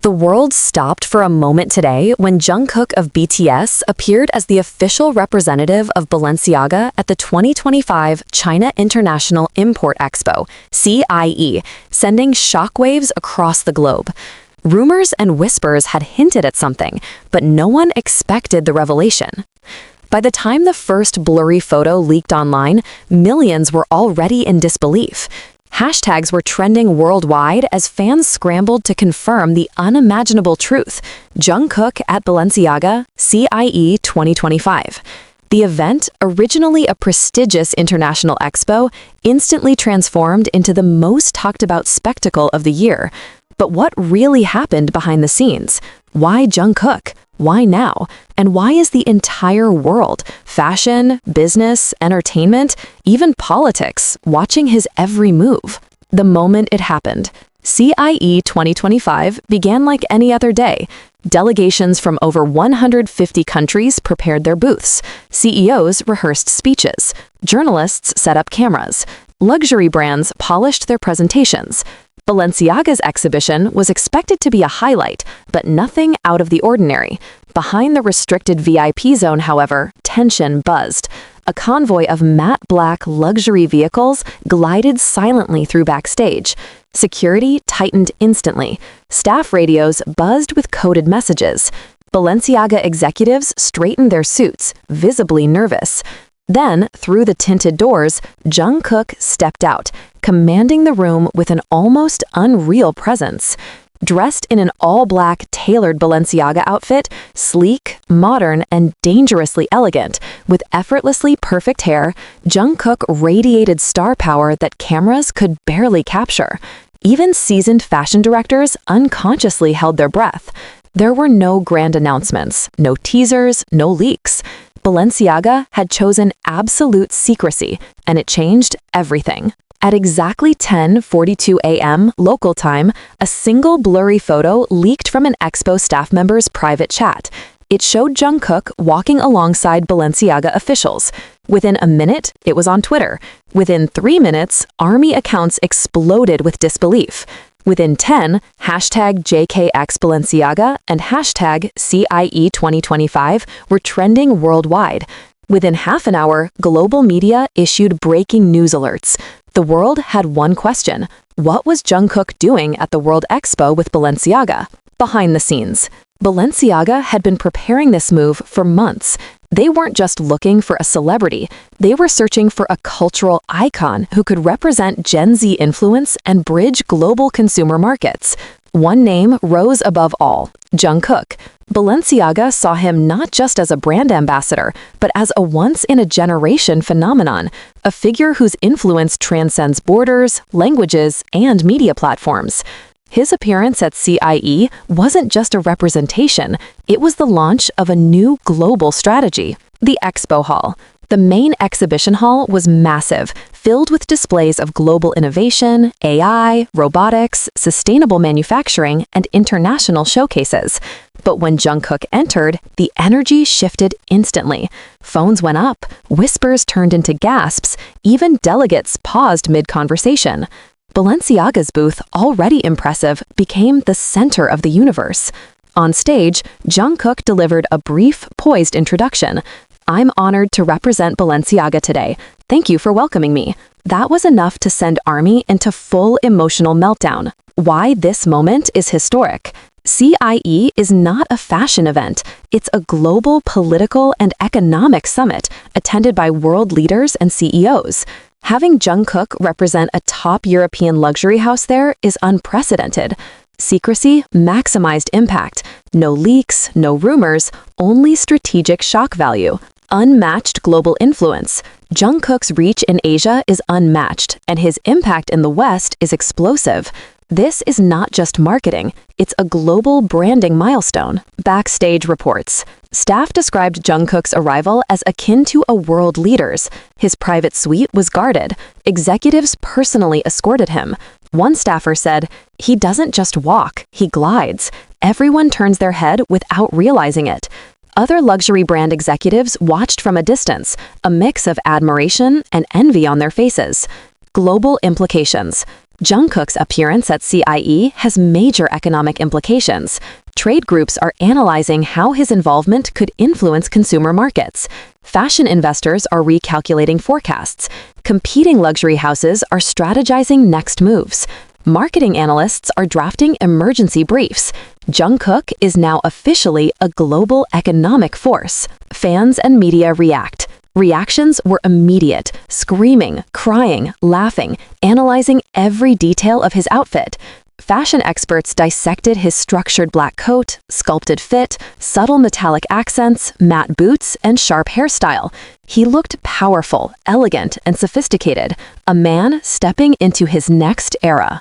The world stopped for a moment today when Jungkook of BTS appeared as the official representative of Balenciaga at the 2025 China International Import Expo, CIIE, sending shockwaves across the globe. Rumors and whispers had hinted at something, but no one expected the revelation. By the time the first blurry photo leaked online, millions were already in disbelief. Hashtags were trending worldwide as fans scrambled to confirm the unimaginable truth: Jungkook at Balenciaga, CIIE 2025. The event, originally a prestigious international expo, instantly transformed into the most talked about spectacle of the year. But what really happened behind the scenes? Why Jungkook? Why now? And why is the entire world, fashion, business, entertainment, even politics, watching his every move? The moment it happened, CIIE 2025 began like any other day. Delegations from over 150 countries prepared their booths. CEOs rehearsed speeches. Journalists set up cameras. Luxury brands polished their presentations. Balenciaga's exhibition was expected to be a highlight, but nothing out of the ordinary. Behind the restricted VIP zone, however, tension buzzed. A convoy of matte black luxury vehicles glided silently through backstage. Security tightened instantly. Staff radios buzzed with coded messages. Balenciaga executives straightened their suits, visibly nervous. Then, through the tinted doors, Jungkook stepped out, commanding the room with an almost unreal presence. Dressed in an all-black, tailored Balenciaga outfit, sleek, modern, and dangerously elegant, with effortlessly perfect hair, Jungkook radiated star power that cameras could barely capture. Even seasoned fashion directors unconsciously held their breath. There were no grand announcements, no teasers, no leaks. Balenciaga had chosen absolute secrecy, and it changed everything. At exactly 10:42 a.m. local time, a single blurry photo leaked from an Expo staff member's private chat. It showed Jungkook walking alongside Balenciaga officials. Within a minute, it was on Twitter. Within 3 minutes, army accounts exploded with disbelief. Within 10, hashtag JKXBalenciaga and hashtag CIIE 2025 were trending worldwide. Within half an hour, global media issued breaking news alerts. The world had one question: what was Jungkook doing at the World Expo with Balenciaga? Behind the scenes, Balenciaga had been preparing this move for months. They weren't just looking for a celebrity, they were searching for a cultural icon who could represent Gen Z influence and bridge global consumer markets. One name rose above all: Jungkook. Balenciaga saw him not just as a brand ambassador, but as a once-in-a-generation phenomenon, a figure whose influence transcends borders, languages, and media platforms. His appearance at CIIE wasn't just a representation, it was the launch of a new global strategy: the Expo Hall. The main exhibition hall was massive, filled with displays of global innovation, AI, robotics, sustainable manufacturing, and international showcases. But when Jungkook entered, the energy shifted instantly. Phones went up, whispers turned into gasps, even delegates paused mid-conversation. Balenciaga's booth, already impressive, became the center of the universe. On stage, Jungkook delivered a brief, poised introduction. "I'm honored to represent Balenciaga today. Thank you for welcoming me." That was enough to send ARMY into full emotional meltdown. Why this moment is historic? CIIE is not a fashion event. It's a global political and economic summit attended by world leaders and CEOs. Having Jungkook represent a top European luxury house there is unprecedented. Secrecy maximized impact. No leaks, no rumors, only strategic shock value. Unmatched global influence. Jungkook's reach in Asia is unmatched, and his impact in the West is explosive. This is not just marketing, it's a global branding milestone. Backstage reports. Staff described Jungkook's arrival as akin to a world leader's. His private suite was guarded. Executives personally escorted him. One staffer said, "He doesn't just walk, he glides. Everyone turns their head without realizing it." Other luxury brand executives watched from a distance, a mix of admiration and envy on their faces. Global implications. Jungkook's appearance at CIIE has major economic implications. Trade groups are analyzing how his involvement could influence consumer markets. Fashion investors are recalculating forecasts. Competing luxury houses are strategizing next moves. Marketing analysts are drafting emergency briefs. Jungkook is now officially a global economic force. Fans and media react. Reactions were immediate, screaming, crying, laughing, analyzing every detail of his outfit. Fashion experts dissected his structured black coat, sculpted fit, subtle metallic accents, matte boots, and sharp hairstyle. He looked powerful, elegant, and sophisticated, a man stepping into his next era.